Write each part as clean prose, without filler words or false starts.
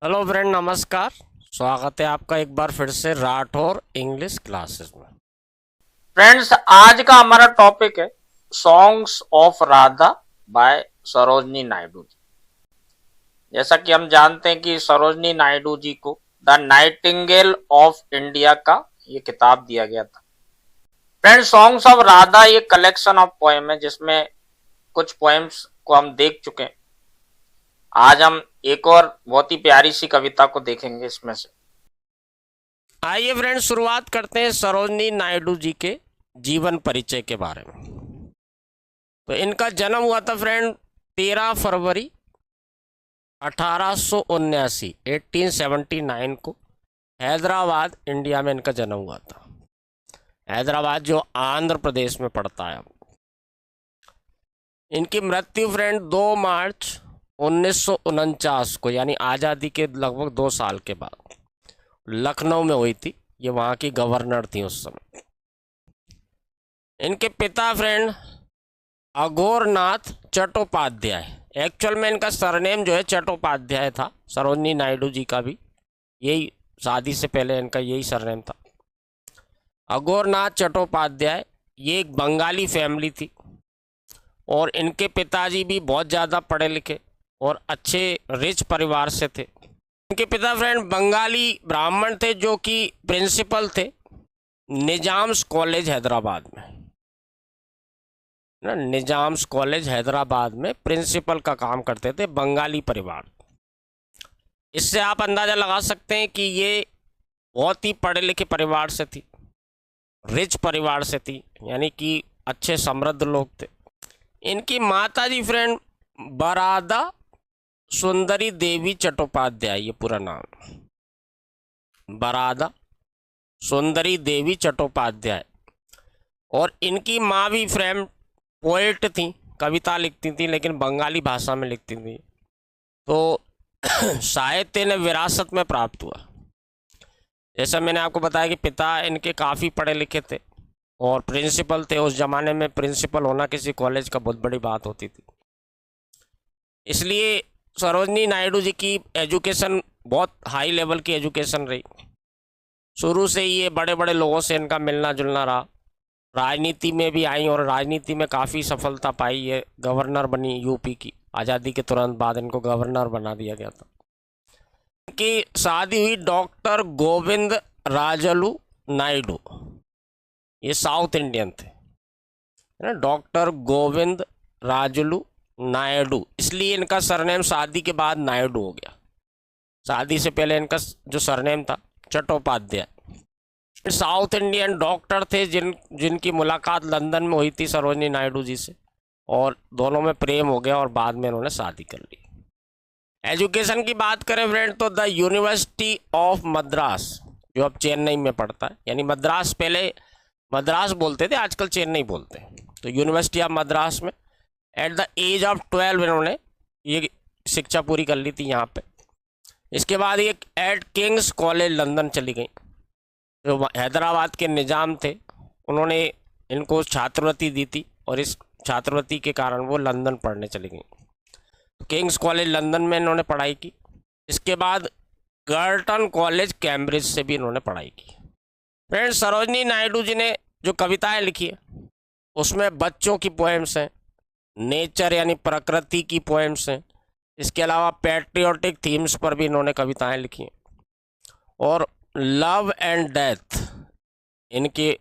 Hello friend, नमस्कार। स्वागत है आपका एक बार फिर से राठौर इंग्लिश क्लासेस में। फ्रेंड्स, आज का हमारा टॉपिक है songs of Radha by Sarojini Naidu ji. जैसा कि हम जानते हैं कि सरोजनी नायडू जी को द नाइटिंगेल ऑफ इंडिया का ये किताब दिया गया था। फ्रेंड्स, सॉन्ग्स ऑफ राधा ये कलेक्शन ऑफ पोएम है जिसमें कुछ पोएम्स को हम देख चुके हैं। आज हम एक और बहुत ही प्यारी सी कविता को देखेंगे इसमें से। आइए फ्रेंड्स, शुरुआत करते हैं सरोजनी नायडू जी के जीवन परिचय के बारे में। तो इनका जन्म हुआ था फ्रेंड 13 फरवरी 1879 1879 को हैदराबाद इंडिया में इनका जन्म हुआ था। हैदराबाद जो आंध्र प्रदेश में पड़ता है। इनकी मृत्यु फ्रेंड 2 मार्च 1949 को यानी आज़ादी के लगभग 2 साल के बाद लखनऊ में हुई थी। ये वहाँ की गवर्नर थी उस समय। इनके पिता फ्रेंड अघोरनाथ चट्टोपाध्याय, एक्चुअल में इनका सरनेम जो है चट्टोपाध्याय था। सरोजनी नायडू जी का भी यही, शादी से पहले इनका यही सरनेम था, अघोरनाथ चट्टोपाध्याय। ये एक बंगाली फैमिली थी और इनके पिताजी भी बहुत ज़्यादा पढ़े लिखे और अच्छे रिच परिवार से थे। इनके पिता फ्रेंड बंगाली ब्राह्मण थे जो कि प्रिंसिपल थे निजाम्स कॉलेज हैदराबाद में। निजाम्स कॉलेज हैदराबाद में प्रिंसिपल का काम करते थे, बंगाली परिवार। इससे आप अंदाज़ा लगा सकते हैं कि ये बहुत ही पढ़े लिखे परिवार से थी, रिच परिवार से थी, यानी कि अच्छे समृद्ध लोग थे। इनकी माता जी फ्रेंड बरादा सुंदरी देवी चट्टोपाध्याय, ये पूरा नाम बरादा सुंदरी देवी चट्टोपाध्याय। और इनकी माँ भी फ्रेंड पोएट थी, कविता लिखती थी लेकिन बंगाली भाषा में लिखती थी। तो साहित्य ने विरासत में प्राप्त हुआ। जैसा मैंने आपको बताया कि पिता इनके काफ़ी पढ़े लिखे थे और प्रिंसिपल थे। उस ज़माने में प्रिंसिपल होना किसी कॉलेज का बहुत बड़ी बात होती थी। इसलिए सरोजनी नायडू जी की एजुकेशन बहुत हाई लेवल की एजुकेशन रही। शुरू से ही ये बड़े बड़े लोगों से इनका मिलना जुलना रहा। राजनीति में भी आई और राजनीति में काफ़ी सफलता पाई। ये गवर्नर बनी यूपी की, आज़ादी के तुरंत बाद इनको गवर्नर बना दिया गया था। इनकी शादी हुई डॉक्टर गोविंद राजलू नायडू, ये साउथ इंडियन थे ना, डॉक्टर गोविंद राजलू नायडू। इसलिए इनका सरनेम शादी के बाद नायडू हो गया। शादी से पहले इनका जो सरनेम था चट्टोपाध्याय। साउथ इंडियन डॉक्टर थे जिनकी मुलाकात लंदन में हुई थी सरोजनी नायडू जी से, और दोनों में प्रेम हो गया और बाद में इन्होंने शादी कर ली। एजुकेशन की बात करें फ्रेंड तो द यूनिवर्सिटी ऑफ मद्रास, जो अब चेन्नई में पड़ता है, यानी मद्रास पहले मद्रास बोलते थे, आजकल चेन्नई बोलते हैं। तो यूनिवर्सिटी ऑफ मद्रास में एट द एज ऑफ 12 इन्होंने ये शिक्षा पूरी कर ली थी यहाँ पे। इसके बाद ये एट किंग्स कॉलेज लंदन चली गई। जो हैदराबाद के निजाम थे उन्होंने इनको छात्रवृत्ति दी थी और इस छात्रवृत्ति के कारण वो लंदन पढ़ने चली गई। किंग्स कॉलेज लंदन में इन्होंने पढ़ाई की। इसके बाद गर्टन कॉलेज कैम्ब्रिज से भी इन्होंने पढ़ाई की। फ्रेंड्स, सरोजनी नायडू जी ने जो कविताएं लिखी है उसमें बच्चों की पोएम्स हैं, नेचर यानी प्रकृति की पोएम्स हैं। इसके अलावा पैट्रियोटिक थीम्स पर भी इन्होंने कविताएं लिखी हैं। और लव एंड डेथ इनकी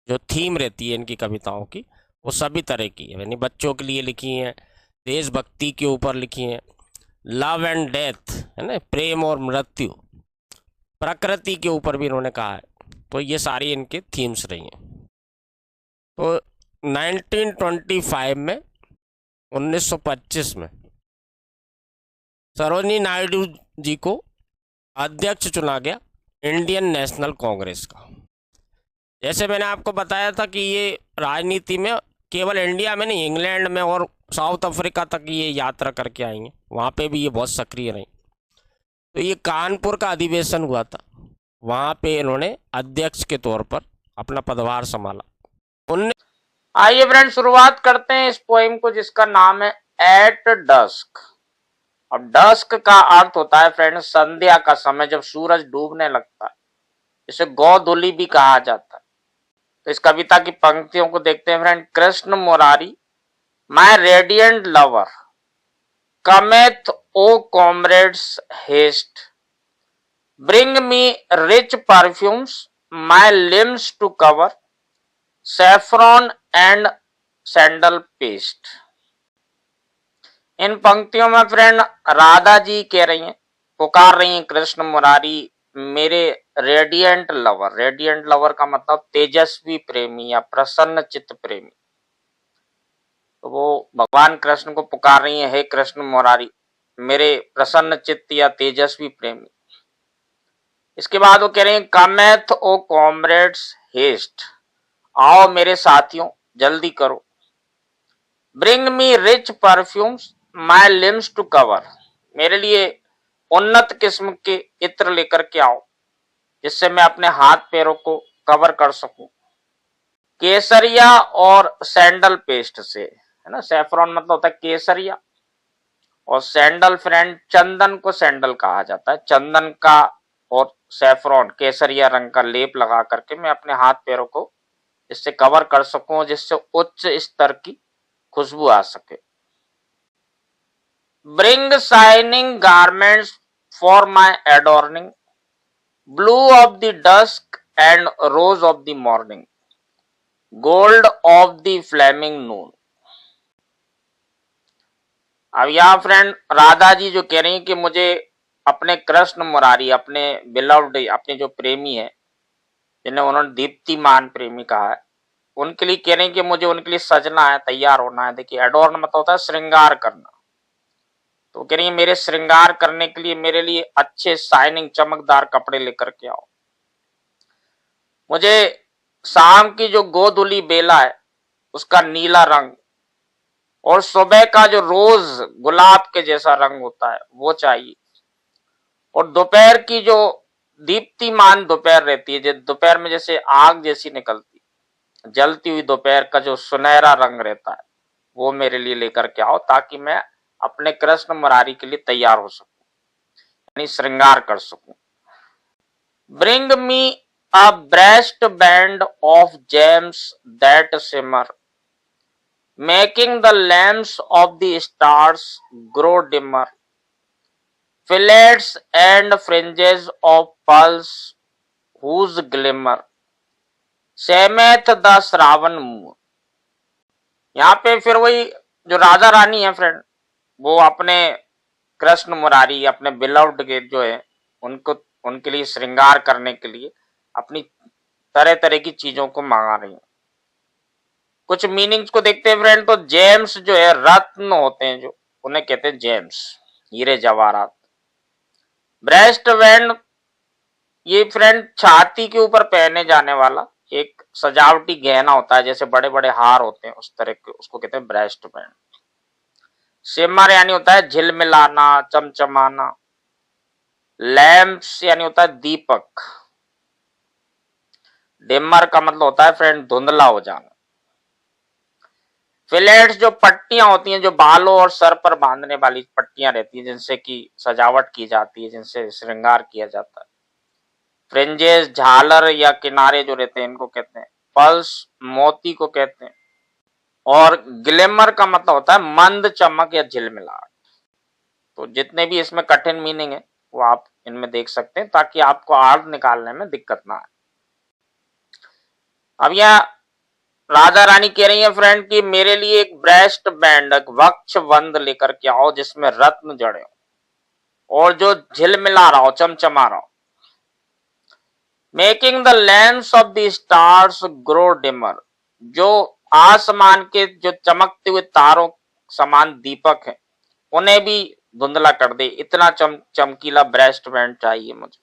जो थीम रहती है इनकी कविताओं की, वो सभी तरह की है, यानी बच्चों के लिए लिखी हैं, देशभक्ति के ऊपर लिखी हैं, लव एंड डेथ है ना, प्रेम और मृत्यु, प्रकृति के ऊपर भी इन्होंने कहा है। तो ये सारी इनकी थीम्स रही हैं। तो 1925 में 1925 में सरोजनी नायडू जी को अध्यक्ष चुना गया इंडियन नेशनल कांग्रेस का। जैसे मैंने आपको बताया था कि ये राजनीति में केवल इंडिया में नहीं, इंग्लैंड में और साउथ अफ्रीका तक ये यात्रा करके आई हैं। वहाँ पे भी ये बहुत सक्रिय रही। तो ये कानपुर का अधिवेशन हुआ था, वहाँ पे इन्होंने अध्यक्ष के तौर पर अपना पदभार संभाला। आइए फ्रेंड, शुरुआत करते हैं इस पोएम को जिसका नाम है एट डस्क। अब डस्क का अर्थ होता है फ्रेंड संध्या का समय, जब सूरज डूबने लगता है, इसे गोधूली भी कहा जाता है। तो इस कविता की पंक्तियों को देखते हैं friend. Krishna Murari my radiant lover cometh O comrades haste bring me rich perfumes my limbs to cover saffron and sandal paste. इन पंक्तियों में फ्रेंड राधा जी कह रही हैं, पुकार रही हैं कृष्ण मुरारी मेरे रेडिएंट लवर। रेडिएंट लवर का मतलब तेजस्वी प्रेमी या प्रसन्न चित्त प्रेमी। तो वो भगवान कृष्ण को पुकार रही हैं, हे कृष्ण मुरारी मेरे प्रसन्न चित्त या तेजस्वी प्रेमी। इसके बाद वो कह रही हैं कमेथ ओ कॉमरेड्स हेस्ट, आओ मेरे साथियों जल्दी करो। Bring me rich perfumes my limbs to cover, मेरे लिए उन्नत किस्म के इत्र लेकर के आओ जिससे मैं अपने हाथ पैरों को कवर कर सकूं। केसरिया और सैंडल पेस्ट से, है ना, सैफरॉन मतलब होता है केसरिया और सैंडल फ्रेंड चंदन को सैंडल कहा जाता है। चंदन का और सैफरॉन केसरिया रंग का लेप लगा करके मैं अपने हाथ पैरों को इससे कवर कर सकूं जिससे उच्च स्तर की खुशबू आ सके। Bring shining garments for my adorning blue of the dusk and rose of the morning gold of the flaming noon. अब यहां फ्रेंड राधा जी जो कह रही हैं कि मुझे अपने कृष्ण मुरारी, अपने बिलव्ड, अपने जो प्रेमी है जिन्हें उन्होंने दीप्तिमान प्रेमी कहा है, उनके लिए कह रहे हैं कि मुझे उनके लिए सजना है, तैयार होना है। देखिए एडोर्न मतलब होता है श्रृंगार करना, तो कह रही है मेरे श्रृंगार करने के लिए मेरे लिए अच्छे शाइनिंग चमकदार कपड़े लेकर के आओ। मुझे शाम की जो गोधूली बेला है उसका नीला रंग और सुबह का जो रोज गुलाब के जैसा रंग होता है वो चाहिए। और दोपहर की जो दीप्तिमान दोपहर रहती है, दोपहर में जैसे आग जैसी निकलती जलती हुई दोपहर का जो सुनहरा रंग रहता है वो मेरे लिए लेकर के आओ ताकि मैं अपने कृष्ण मुरारी के लिए तैयार हो सकूं, यानी श्रृंगार कर सकूं। Bring me a breast band of gems that simmer making the lamps of the stars grow dimmer, fillets and fringes of pearls whose glimmer shameth the Shravan moon. यहाँ पे फिर वही जो राधा रानी है फ्रेंड, वो अपने कृष्ण मुरारी, अपने बिलव्ड के जो है उनको, उनके लिए श्रृंगार करने के लिए अपनी तरह तरह की चीजों को मंगा रही है। कुछ मीनिंग्स को देखते हैं फ्रेंड। तो जेम्स जो है रत्न होते हैं, जो उन्हें कहते हैं जेम्स, हीरे जवाहरात। ब्रेस्ट बैंड ये फ्रेंड छाती के ऊपर पहने जाने वाला एक सजावटी गहना होता है, जैसे बड़े बड़े हार होते हैं उस तरह के, उसको कहते हैं ब्रेस्ट बैंड। सिमर यानी होता है झिलमिलाना, चमचमाना। लैम्प्स यानी होता है दीपक। डिमर का मतलब होता है फ्रेंड धुंधला हो जाना। फिलेट्स जो पट्टियां होती हैं, जो बालों और सर पर बांधने वाली पट्टियां रहती हैं जिनसे कि सजावट की जाती है, जिनसे श्रृंगार किया जाता है। फ्रिंजेस झालर या किनारे जो रहते हैं इनको कहते हैं। पल्स मोती को कहते हैं। और ग्लिमर का मतलब होता है मंद चमक या झिलमिलाहट। तो जितने भी इसमें कठिन मीनिंग है वो आप इनमें देख सकते हैं ताकि आपको अर्थ निकालने में दिक्कत ना आए। अब यहाँ राधा रानी कह रही है फ्रेंड कि मेरे लिए एक ब्रेस्ट बैंड, एक वक्ष बंद लेकर के आओ जिसमें रत्न जड़े हो और जो झिलमिला रहा हो, चमचमा रहा हो। Making the lamps of the stars grow dimmer, जो आसमान के जो चमकते हुए तारों समान दीपक हैं उन्हें भी धुंधला कर दे, इतना चमकीला ब्रेस्ट बैंड चाहिए मुझे।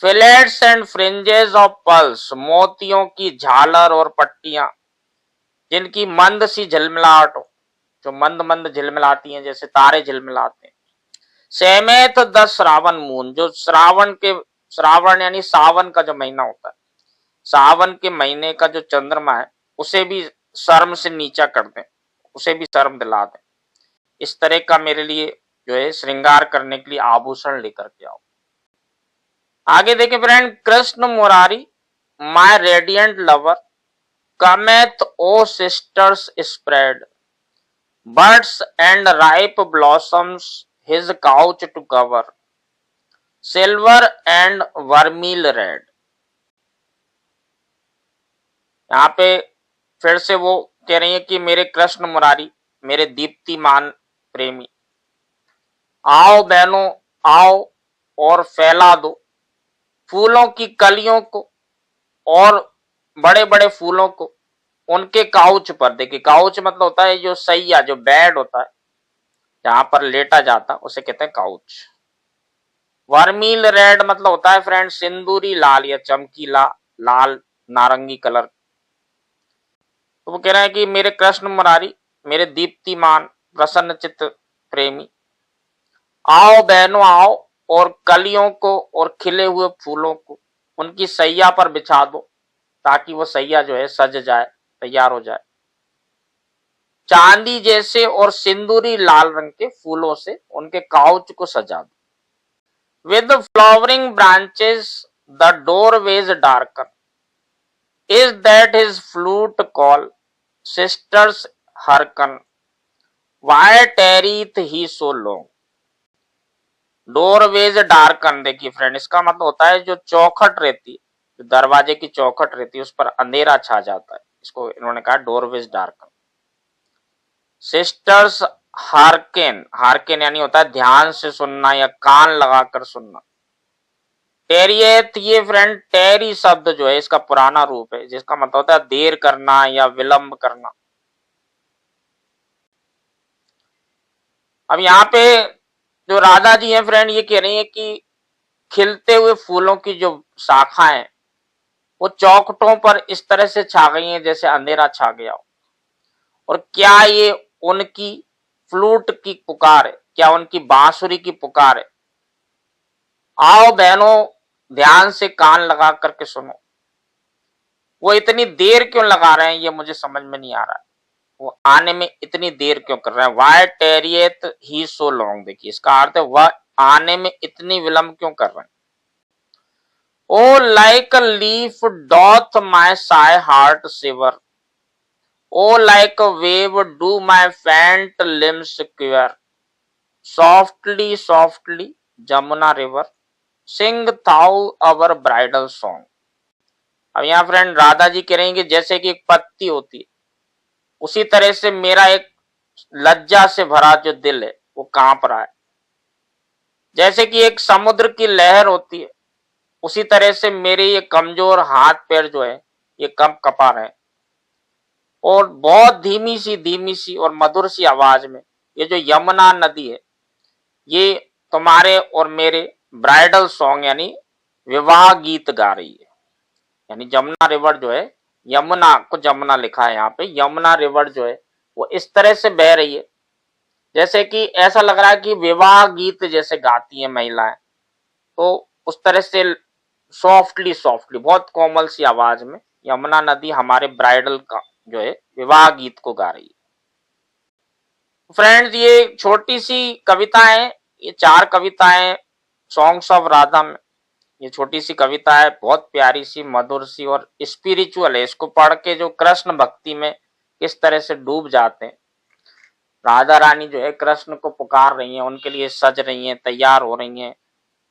Fillets and fringes of pulse, मोतियों की झालर और पट्टियां जिनकी मंद सी झिलमिलाहट हो, जो मंद मंद झिलमिलाती हैं जैसे तारे झिलमिलाते हैं। सेमेत द श्रावण मून, जो श्रावण यानी सावन का जो महीना होता है, सावन के महीने का जो चंद्रमा है उसे भी शर्म से नीचा कर दें, उसे भी शर्म दिला दें। इस तरह का मेरे लिए जो है श्रृंगार करने के लिए आभूषण लेकर के आओ। आगे देखें friend, Krishna Murari my radiant lover cometh O sisters spread buds and ripe blossoms his couch to cover silver and vermeil red. यहाँ पे फिर से वो कह रही है कि मेरे कृष्ण मुरारी, मेरे दीप्तिमान प्रेमी, आओ बहनों आओ और फैला दो फूलों की कलियों को और बड़े बड़े फूलों को उनके काउच पर। देखिए काउच मतलब होता है जो सैया, जो बेड होता है जहां पर लेटा जाता, उसे कहते हैं काउच। वर्मील रेड मतलब होता है फ्रेंड सिंदूरी लाल या चमकीला लाल नारंगी कलर। तो वो कह रहे हैं कि मेरे कृष्ण मुरारी, मेरे दीप्तिमान प्रसन्नचित्त प्रेमी, आओ बहनों आओ और कलियों को और खिले हुए फूलों को उनकी सैया पर बिछा दो ताकि वो सैया जो है सज जाए, तैयार हो जाए। चांदी जैसे और सिंदूरी लाल रंग के फूलों से उनके काउच को सजा दो। With flowering branches the doorways darken is that his flute call sisters hearken why tarrieth he so long. Doorways darken, देखिए फ्रेंड इसका मतलब होता है जो चौखट रहती है, जो दरवाजे की चौखट रहती है उस पर अंधेरा छा जाता है, इसको इन्होंने कहा डोरवेज डार्कन। सिस्टर्स हार्केन, हार्केन यानी होता है ध्यान से सुनना या कान लगाकर सुनना। टेरियत, ये फ्रेंड टेरी शब्द जो है इसका पुराना रूप है जिसका मतलब होता है देर करना या विलंब करना। अब यहाँ पे जो राधा जी हैं फ्रेंड ये कह रही है कि खिलते हुए फूलों की जो शाखाएं वो चौखटों पर इस तरह से छा गई हैं जैसे अंधेरा छा गया हो। और क्या ये उनकी फ्लूट की पुकार है, क्या उनकी बांसुरी की पुकार है? आओ बहनों ध्यान से कान लगा करके सुनो। वो इतनी देर क्यों लगा रहे हैं ये मुझे समझ में नहीं आ रहा है, वो आने में इतनी देर क्यों कर रहे हैं। वाई टेरियत ही सो लॉन्ग, देखिए इसका अर्थ है वह आने में इतनी विलंब क्यों कर रहे हैं। O like a leaf doth my shy heart quiver O like a wave do my faint limbs quiver softly softly Jamuna river sing thou our bridal song. अब यहाँ फ्रेंड राधा जी कह रही कि जैसे कि एक पत्ती होती है उसी तरह से मेरा एक लज्जा से भरा जो दिल है वो कांप रहा है। जैसे कि एक समुद्र की लहर होती है उसी तरह से मेरे ये कमजोर हाथ पैर जो है ये कंप कपा रहे हैं। और बहुत धीमी सी और मधुर सी आवाज में ये जो यमुना नदी है ये तुम्हारे और मेरे ब्राइडल सॉन्ग यानी विवाह गीत गा रही है। यानी जमुना रिवर जो है, यमुना को जमुना लिखा है यहाँ पे, यमुना रिवर जो है वो इस तरह से बह रही है जैसे कि ऐसा लग रहा है कि विवाह गीत जैसे गाती हैं महिलाएं। तो उस तरह से सॉफ्टली सॉफ्टली बहुत कोमल सी आवाज में यमुना नदी हमारे ब्राइडल का जो है विवाह गीत को गा रही है। फ्रेंड्स ये छोटी सी कविता है, ये 4 कविताएं सॉन्ग्स ऑफ राधा में। ये छोटी सी कविता है, बहुत प्यारी सी मधुर सी और स्पिरिचुअल है। इसको पढ़ के जो कृष्ण भक्ति में किस तरह से डूब जाते हैं। राधा रानी जो है कृष्ण को पुकार रही हैं, उनके लिए सज रही हैं, तैयार हो रही हैं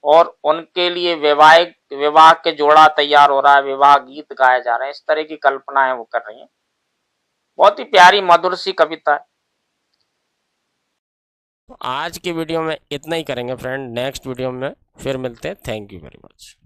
और उनके लिए विवाह के जोड़ा तैयार हो रहा है, विवाह गीत गाए जा रहे हैं, इस तरह की कल्पनाएं वो कर रही हैं। बहुत ही प्यारी मधुर सी कविता है। आज के वीडियो में इतना ही करेंगे फ्रेंड, नेक्स्ट वीडियो में फिर मिलते हैं। Thank you very much.